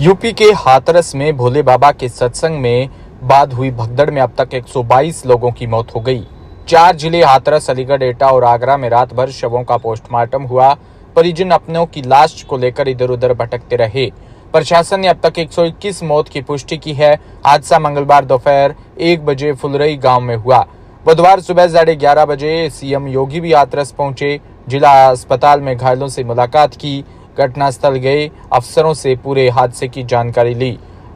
UP के हाथरस में भोले बाबा के सत्संग में बाद हुई भगदड़ में अब तक 122 लोगों की मौत हो गई। 4 जिले हाथरस, अलीगढ़, एटा और आगरा में रात भर शवों का पोस्टमार्टम हुआ। परिजन अपनों की लाश को लेकर इधर उधर भटकते रहे। प्रशासन ने अब तक 121 मौत की पुष्टि की है। हादसा मंगलवार दोपहर 1 बजे फुलरई गांव में हुआ। बुधवार सुबह 11:30 बजे सीएम योगी भी हाथरस पहुंचे। जिला अस्पताल में घायलों से मुलाकात की। घटनास्थल गए अफसरों से पूरे हादसे की जानकारी ली।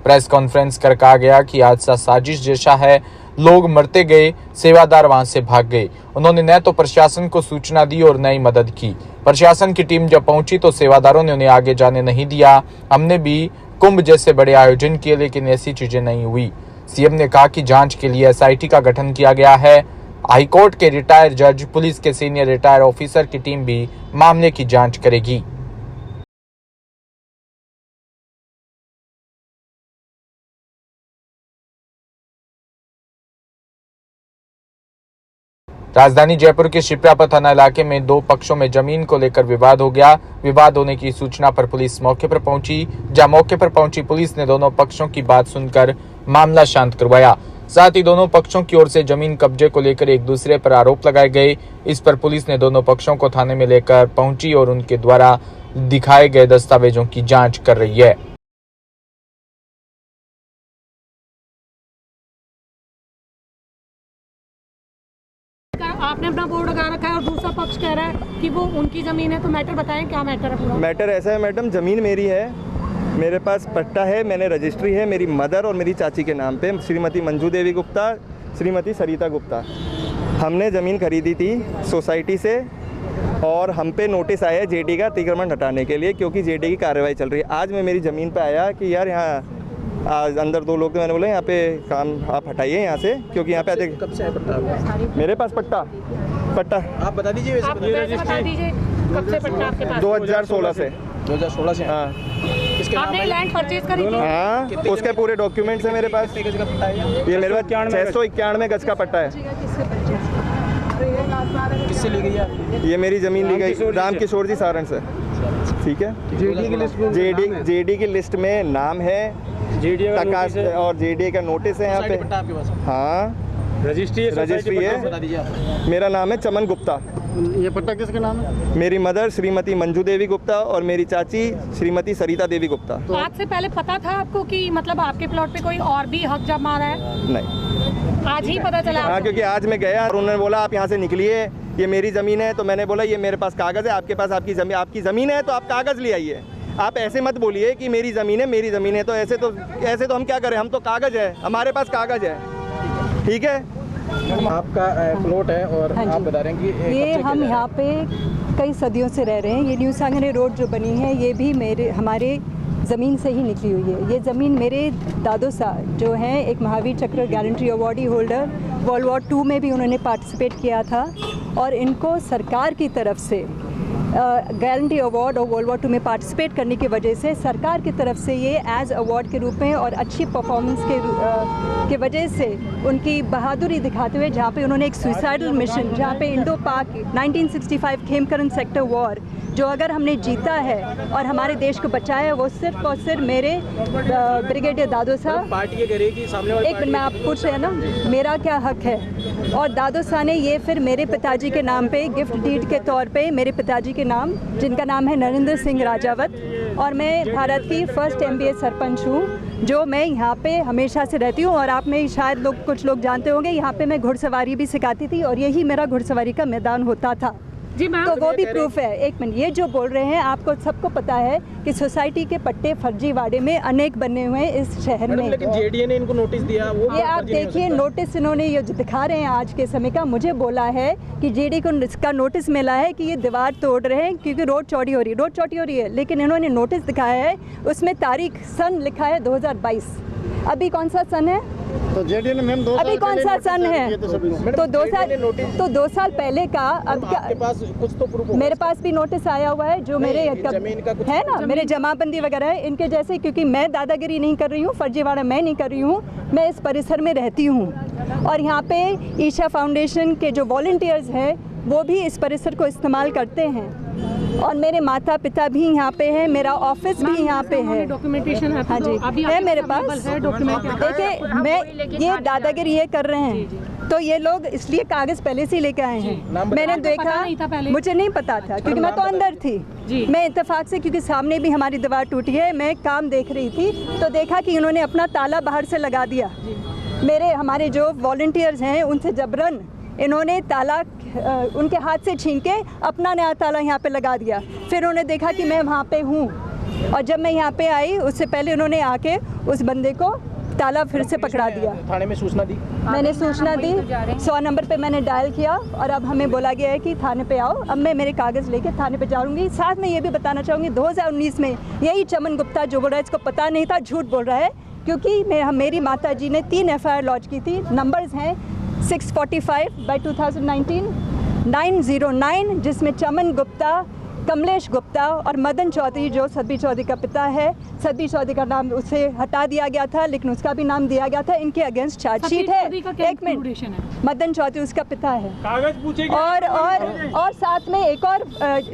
प्रेस कॉन्फ्रेंस कर कहा गया कि हादसा साजिश जैसा है। लोग मरते गए, सेवादार वहां से भाग गए। उन्होंने न तो प्रशासन को सूचना दी और न ही मदद की। प्रशासन की टीम जब पहुंची तो सेवादारों ने उन्हें आगे जाने नहीं दिया। हमने भी कुंभ जैसे बड़े आयोजन किए, लेकिन ऐसी चीजें नहीं हुई। सीएम ने कहा कि जांच के लिए एसआईटी का गठन किया गया है। हाईकोर्ट के रिटायर जज, पुलिस के सीनियर रिटायर ऑफिसर की टीम भी मामले की जांच करेगी। राजधानी जयपुर के शिप्रापत थाना इलाके में 2 पक्षों में जमीन को लेकर विवाद हो गया। विवाद होने की सूचना पर पुलिस मौके पर पहुंची। जहां मौके पर पहुंची पुलिस ने दोनों पक्षों की बात सुनकर मामला शांत करवाया। साथ ही दोनों पक्षों की ओर से जमीन कब्जे को लेकर एक दूसरे पर आरोप लगाए गए। इस पर पुलिस ने दोनों पक्षों को थाने में लेकर पहुंची और उनके द्वारा दिखाए गए दस्तावेजों की जाँच कर रही है। आपने अपना बोर्ड लगा रखा है और दूसरा पक्ष कह रहा है कि वो उनकी ज़मीन है, तो मैटर बताएं क्या मैटर है पूरा। मैटर ऐसा है मैडम, ज़मीन मेरी है, मेरे पास पट्टा है, मैंने रजिस्ट्री है मेरी मदर और मेरी चाची के नाम पे, श्रीमती मंजू देवी गुप्ता, श्रीमती सरिता गुप्ता। हमने ज़मीन खरीदी थी सोसाइटी से और हम पे नोटिस आया है जेडी का अतिक्रमण हटाने के लिए, क्योंकि जेडी की कार्रवाई चल रही है। आज मैं मेरी ज़मीन पे आया कि यार यहाँ अंदर 2 लोग थे, मैंने बोला यहाँ पे काम आप हटाइए यहाँ से, क्योंकि यहाँ पे कब से है पट्टा? मेरे पास पट्टा आप बता दीजिए। आप बता दीजिए कब से पट्टा आपके पास? 2016 से। 2016 से? हाँ। किसके नाम आपने है? लैंड परचेज करी थी? हाँ, उसके पूरे डॉक्यूमेंट्स है मेरे पास। कितने गज का पट्टा है ये मेरे पास 691 गज का पट्टा है। किससे ली गई है? ये मेरी ज़मीन ली गई राम किशोर जी सारण से। ठीक है, जेडी की लिस्ट में जेडी की लिस्ट में नाम है, प्रकाश और जेडी का नोटिस है यहाँ पे। पट्टा आपके पास? हाँ, रजिस्ट्री है। बता दीजिए आप। मेरा नाम है चमन गुप्ता। ये पट्टा किसके नाम है? मेरी मदर श्रीमती मंजू देवी गुप्ता और मेरी चाची श्रीमती सरिता देवी गुप्ता। तो आज से पहले पता था आपको कि मतलब आपके प्लॉट पे कोई और भी हक जमा रहा है? नहीं, आज ही पता चला? हाँ, क्योंकि आज मैं गया और उन्होंने बोला आप यहाँ से निकलिए, ये मेरी ज़मीन है। तो मैंने बोला ये मेरे पास कागज़ है, आपके पास आपकी ज़मीन है तो आप कागज़ ले आइए। आप ऐसे मत बोलिए कि मेरी ज़मीन है तो ऐसे तो हम क्या करें, हम तो कागज़ है, हमारे पास कागज़ है। ठीक है, आपका प्लॉट है और आप बता रहे हैं कि ये हम यहाँ पे कई सदियों से रह रहे हैं। ये न्यू सांगनेर रोड जो बनी है ये भी हमारे ज़मीन से ही निकली हुई है। ये ज़मीन मेरे दादो साहब जो हैं एक महावीर चक्र gallantry awardee holder, world war 2 में भी उन्होंने पार्टिसिपेट किया था और इनको सरकार की तरफ से गैलेंट्री अवार्ड और वर्ल्ड वॉर 2 में पार्टिसिपेट करने की वजह से सरकार की तरफ से ये एज अवार्ड के रूप में और अच्छी परफॉर्मेंस के वजह से उनकी बहादुरी दिखाते हुए, जहाँ पे उन्होंने एक सुसाइडल मिशन, जहाँ पे इंडो पाक 1965 खेमकरन सेक्टर वॉर जो अगर हमने जीता है और हमारे देश को बचाया है, वो सिर्फ और सिर्फ मेरे ब्रिगेडियर दादो साहब। पार्टी ये करेगी कि सामने वाली एक मिनट में आप पूछ रहे हैं ना मेरा क्या हक है, और दादो साहब ने ये फिर मेरे पिताजी के नाम पे गिफ्ट डीड के तौर पे, मेरे पिताजी के नाम जिनका नाम है नरेंद्र सिंह राजावत, और मैं भारत की फर्स्ट MBA सरपंच हूँ, जो मैं यहाँ पे हमेशा से रहती हूँ। और आप में शायद कुछ लोग जानते होंगे, यहाँ पे मैं घुड़सवारी भी सिखाती थी और यही मेरा घुड़सवारी का मैदान होता था। जी मैम, तो वो भी प्रूफ है। एक मिनट, ये जो बोल रहे हैं आपको सबको पता है कि सोसाइटी के पट्टे फर्जीवाड़े में अनेक बने हुए हैं इस शहर में। लेकिन जेडीए ने इनको नोटिस दिया, वो ये आप देखिए नोटिस इन्होंने ये जो दिखा रहे हैं आज के समय का, मुझे बोला है कि जेडी को इसका नोटिस मिला है कि ये दीवार तोड़ रहे हैं क्योंकि रोड चौड़ी हो रही है, लेकिन इन्होंने नोटिस दिखाया है, उसमें तारीख सन लिखा है 2022। अभी कौन सा सन है? तो जेडीए ने मैम 2 साल अभी कौन सा सन है? तो 2 साल पहले का। अब आपके पास कुछ तो प्रूफ होगा? मेरे पास भी नोटिस आया हुआ है जो मेरे जमीन का कुछ है ना, मेरे जमाबंदी वगैरह है इनके जैसे, क्योंकि मैं दादागिरी नहीं कर रही हूँ, फर्जीवाड़ा मैं नहीं कर रही हूँ, मैं इस परिसर में रहती हूँ। और यहाँ पे ईशा फाउंडेशन के जो वॉलंटियर्स हैं वो भी इस परिसर को इस्तेमाल करते हैं। और मेरे माता पिता भी यहाँ पे हैं, मेरा ऑफिस भी यहाँ पे है। डॉक्यूमेंटेशन है हाँ जी, अभी है मेरे पास। है डॉक्यूमेंट। देखिए, मैं ये दादागिरी ये कर रहे हैं तो ये लोग इसलिए कागज पहले से लेके आए हैं। मैंने देखा, मुझे नहीं पता था क्योंकि मैं तो अंदर थी। मैं इत्तेफाक से, क्योंकि सामने भी हमारी दीवार टूटी है, मैं काम देख रही थी तो देखा कि इन्होंने अपना ताला बाहर से लगा दिया। हमारे जो वॉलंटियर्स हैं उनसे जबरन इन्होंने ताला उनके हाथ से छीन के अपना नया ताला यहाँ पे लगा दिया। फिर उन्होंने देखा कि मैं वहाँ पे हूँ और जब मैं यहाँ पे आई उससे पहले उन्होंने आके उस बंदे को ताला फिर से पकड़ा दिया। थाने में सूचना दी? मैंने सूचना दी, 100 नंबर पे मैंने डायल किया और अब हमें बोला गया है कि थाने पे आओ। अब मैं मेरे कागज़ लेके थाने पे जाऊंगी। साथ में ये भी बताना चाहूँगी 2019 में यही चमन गुप्ता जो बोल रहा है इसको पता नहीं था, झूठ बोल रहा है, क्योंकि मेरी माता जी ने 3 FIR लॉन्च की थी। नंबर्स हैं 645/2019, 909 जिसमें चमन गुप्ता, कमलेश गुप्ता और मदन चौधरी जो सदबी चौधरी का पिता है। सदबी चौधरी का नाम उससे हटा दिया गया था लेकिन उसका भी नाम दिया गया था। इनके अगेंस्ट चार्जशीट है। एक मिनट, मदन चौधरी उसका पिता है। कागज पूछेगा। और साथ में एक और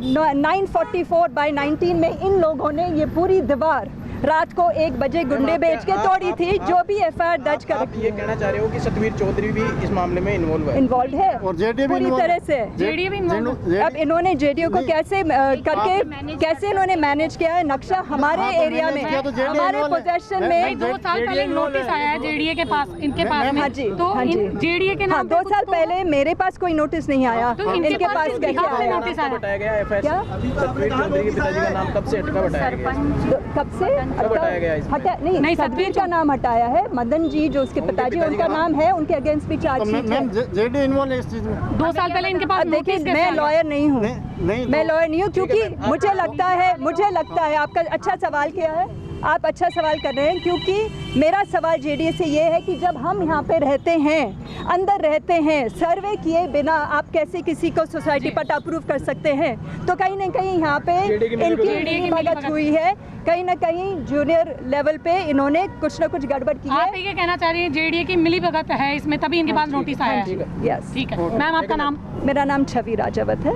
944/19 में इन लोगों ने ये पूरी दीवार रात को 1 बजे गुंडे बेच के तोड़ी थी, जो भी FIR दर्ज कर रखी है। ये कहना चाह रहे हो कि सतवीर चौधरी भी इस मामले में इन्वॉल्व है और जेडीए पूरी तरह से। अब इन्होंने जेडीए को कैसे करके कैसे इन्होंने मैनेज किया है नक्शा हमारे एरिया में, हमारे पोजेशन में। 2 साल पहले नोटिस आया है जेडीए के पास, इनके पास। हाँ जी, तो हाँ जी, जेडीए के नाम 2 साल पहले मेरे पास कोई नोटिस नहीं आया, तो इनके पास कैसे आया? नोटिस आया? बताया गया है क्या? सतवीर चौधरी के पिताजी का नाम कब से अटका बताया गया? कब से हटाया गया इसमें? नहीं, सतवीर का नाम हटाया है। मदन जी जो उसके पिताजी उनका नाम है, उनके अगेंस्ट भी चार्जशीट है। जेडीए इन्वॉल्व है इस चीज में। 2 साल पहले इनके पास। देखिए, मैं लॉयर नहीं हूँ, मैं लॉयर नहीं हूँ, क्योंकि मुझे लगता है आपका अच्छा सवाल किया है, आप अच्छा सवाल कर रहे हैं, क्योंकि मेरा सवाल जेडीए से ये है कि जब हम यहाँ पे रहते हैं, अंदर रहते हैं, सर्वे किए बिना आप कैसे किसी को सोसाइटी पर अप्रूव कर सकते हैं? तो कहीं ना कहीं यहाँ पे इनकी मदद हुई है, कहीं ना कहीं जूनियर लेवल पे इन्होंने कुछ ना कुछ गड़बड़ की है। आप ये कहना चाह रही हैं जेडीए की मिलीभगत है इसमें, तभी इनके पास नोटिस आया है? यस, ठीक है। मैम आपका नाम? मेरा नाम छवि राजावत है।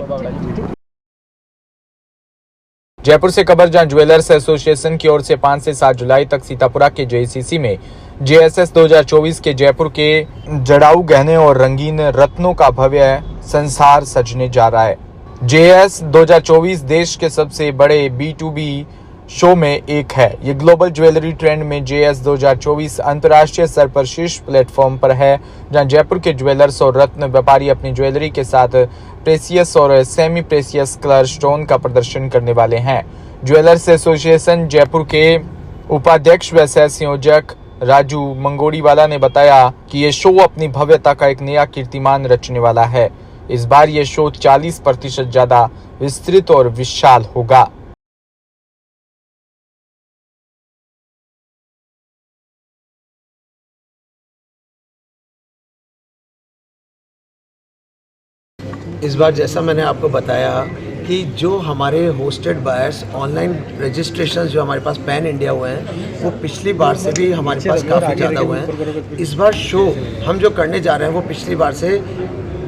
जयपुर से खबर, जहां ज्वेलर्स एसोसिएशन की ओर से 5 से 7 जुलाई तक सीतापुरा के JCC में JSS 2024 के जयपुर के जड़ाऊ गहने और रंगीन रत्नों का भव्य संसार सजने जा रहा है। JS 2024 देश के सबसे बड़े B2B शो में एक है। ये ग्लोबल ज्वेलरी ट्रेंड में JS 2024 अंतर्राष्ट्रीय स्तर पर शीर्ष प्लेटफॉर्म पर है, जहां जयपुर के ज्वेलर्स और रत्न व्यापारी अपनी ज्वेलरी के साथ प्रेसियस और सेमी प्रेसियस कलर स्टोन का प्रदर्शन करने वाले हैं। ज्वेलर्स एसोसिएशन जयपुर के उपाध्यक्ष व सह संयोजक राजू मंगोड़ीवाला ने बताया कि ये शो अपनी भव्यता का एक नया कीर्तिमान रचने वाला है। इस बार ये शो 40% ज्यादा विस्तृत और विशाल होगा। इस बार जैसा मैंने आपको बताया कि जो हमारे होस्टेड बायर्स ऑनलाइन रजिस्ट्रेशन जो हमारे पास पैन इंडिया हुए हैं, वो पिछली बार से भी हमारे पास काफ़ी ज़्यादा हुए हैं। इस बार शो हम जो करने जा रहे हैं वो पिछली बार से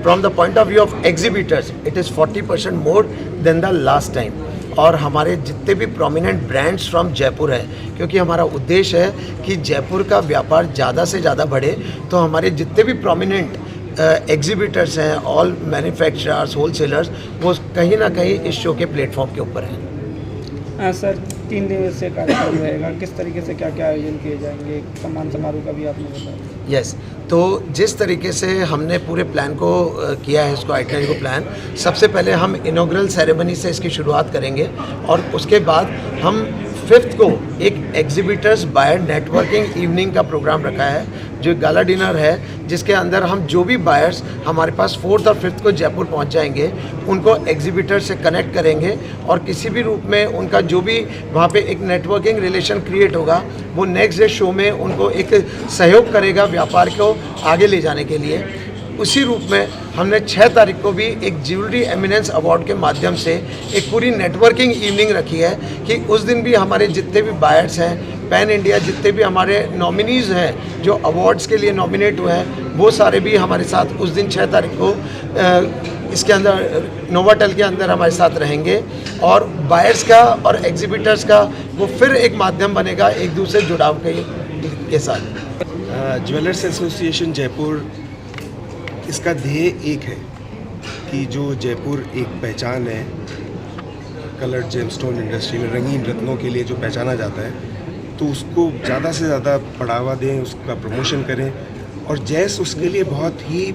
from the point of view of exhibitors it is 40% more than the last time. और हमारे जितने भी प्रोमिनेंट ब्रांड्स फ्रॉम जयपुर हैं, क्योंकि हमारा उद्देश्य है कि जयपुर का व्यापार ज़्यादा से ज़्यादा बढ़े, तो हमारे जितने भी प्रोमिनेंट एग्जीबिटर्स हैं, ऑल मैन्युफैक्चरर्स, होलसेलर्स, वो कहीं ना कहीं इस शो के प्लेटफॉर्म के ऊपर हैं। सर 3 दिवसीय कार्यक्रम रहेगा, किस तरीके से क्या क्या आयोजन किए जाएंगे? सम्मान समारोह का भी आपने बताया। यस, तो जिस तरीके से हमने पूरे प्लान को किया है, इसको आइटनरी को प्लान, सबसे पहले हम इनॉग्रल सेरेमनी से इसकी शुरुआत करेंगे और उसके बाद हम 5th को एक एग्जीबिटर्स बायर नेटवर्किंग इवनिंग का प्रोग्राम रखा है, जो गाला डिनर है, जिसके अंदर हम जो भी बायर्स हमारे पास 4th और 5th को जयपुर पहुंच जाएंगे, उनको एग्जीबिटर से कनेक्ट करेंगे और किसी भी रूप में उनका जो भी वहां पे एक नेटवर्किंग रिलेशन क्रिएट होगा, वो नेक्स्ट डे शो में उनको एक सहयोग करेगा व्यापार को आगे ले जाने के लिए। उसी रूप में हमने 6 तारीख को भी एक ज्वेलरी एमिनेंस अवार्ड के माध्यम से एक पूरी नेटवर्किंग इवनिंग रखी है कि उस दिन भी हमारे जितने भी बायर्स हैं, पैन इंडिया जितने भी हमारे नॉमिनीज़ हैं जो अवार्ड्स के लिए नॉमिनेट हुए हैं, वो सारे भी हमारे साथ उस दिन 6 तारीख को इसके अंदर नोवाटेल के अंदर हमारे साथ रहेंगे और बायर्स का और एग्जीबिटर्स का वो फिर एक माध्यम बनेगा एक दूसरे जुड़ाव के साथ। ज्वेलर्स एसोसिएशन जयपुर, इसका ध्येय एक है कि जो जयपुर एक पहचान है कलर्ड जेमस्टोन इंडस्ट्री में रंगीन रत्नों के लिए जो पहचाना जाता है, तो उसको ज़्यादा से ज़्यादा बढ़ावा दें, उसका प्रमोशन करें। और जैस उसके लिए बहुत ही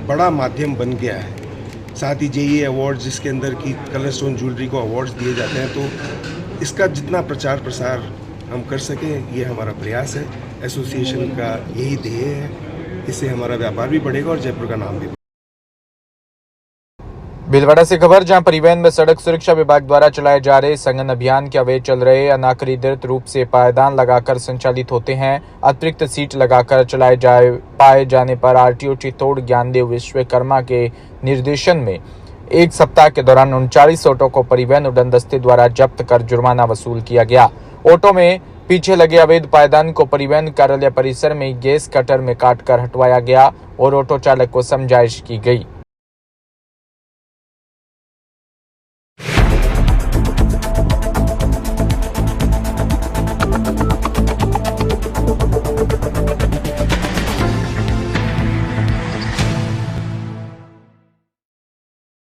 बड़ा माध्यम बन गया है। साथ ही JE अवार्ड्स, जिसके अंदर की कलर स्टोन ज्वेलरी को अवार्ड्स दिए जाते हैं, तो इसका जितना प्रचार प्रसार हम कर सकें, ये हमारा प्रयास है। एसोसिएशन का यही ध्येय है। इससे हमारा व्यापार भी बढ़ेगा और जयपुर का नाम भी। भीलवाड़ा से खबर, जहां परिवहन में सड़क सुरक्षा विभाग द्वारा चलाए जा रहे सघन अभियान के अवैध चल रहे अनाधिकृत रूप से पायदान लगाकर संचालित होते हैं। अतिरिक्त सीट लगाकर चलाए पाए जाने पर RTO चित्तौड़ ज्ञानदेव विश्वकर्मा के निर्देशन में एक सप्ताह के दौरान 39 ऑटो को परिवहन उड़न दस्ते द्वारा जब्त कर जुर्माना वसूल किया गया। ऑटो में पीछे लगे अवैध पायदान को परिवहन कार्यालय परिसर में गैस कटर में काटकर हटवाया गया और ऑटो चालक को समझाइश की गई।